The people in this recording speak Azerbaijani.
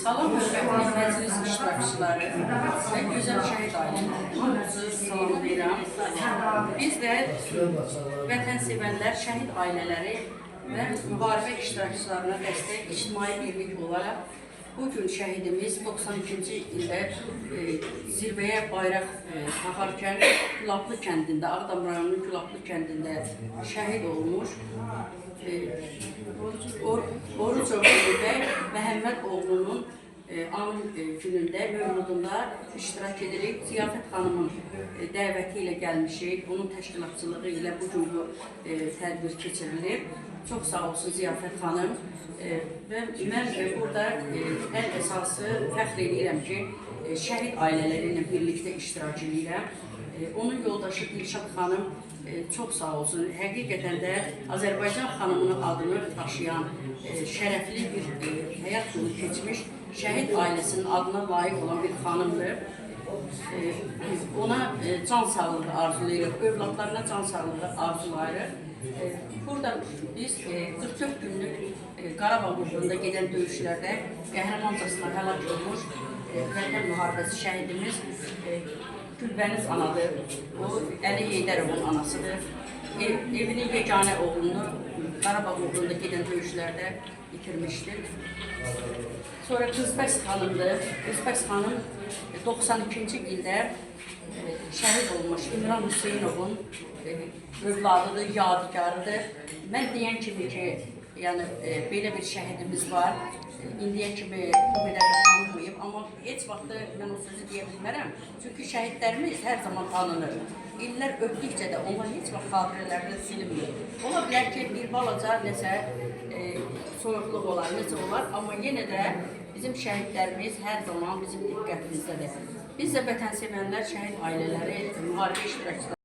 Salam hörmətli məclis iştirakçıları və gözəl şəhid ailələri salamlayıram. Biz də vətənsevərlər, şəhid ailələri və müharibə iştirakçılarına dəstək ictimai birlik olaraq bugün şəhidimiz 92-ci ildə zirvəyə bayraq taxarkən Gülablı kəndində, Ağdam rayonunun Gülablı kəndində şəhid olmuş. Oruc bəy Məhəmməd oğlunun anım günündə, mövludunda iştirak edirik. Ziyafət xanımın dəvəti ilə gəlmişik, onun təşkilatçılığı ilə bugün bu tədbir keçirilir. Çox sağ olsun Ziyafət xanım. Və mən burada ən əsası fəxr edirəm ki, şəhid ailələri ilə birlikdə iştirak edirəm. Onun yoldaşı Dilşad xanım çox sağ olsun. Həqiqətən də Azərbaycan xanımının adını daşıyan şərəfli bir həyat yolu keçmiş şəhid ailəsinin adına layiq olan bir xanımdır. Ona can sağlığı arzulayırıq, övladlarına can sağlığı arzulayırıq. Burada biz 44 günlük Qarabağ uğrunda gedən döyüşlərdə qəhrəmancasına həlak olmuş Vətən müharibəsi şəhidimiz Gülbəniz anadır. O, Əli Heydərovun anasıdır. Evinin yeganə oğlunu Qarabağ uğrunda gedən döyüşlərdə itirmişdir. Sonra Qızbəs xanımdır. Qızbəs xanım 92-ci ildə şəhid olmuş İmran Hüseynovun övladıdır, yadigarıdır. Mən deyən kimi ki, yəni belə bir şəhidimiz var. İndiyə kimi bu qədər də tanınmayıb, amma heç vaxtı mən o sözü deyə bilmərəm. Çünki şəhidlərimiz hər zaman tanınır. İllər ötdükcə də onlar heç vaxt xatirələrdən silinmir. Ola bilər ki, bir balaca nəsə soyuqluq olar, necə olar, amma yenə də bizim şəhidlərimiz hər zaman bizim diqqətimizdədir. Biz də vətənsevərlər, şəhid ailələri, müharibə iştirakçıları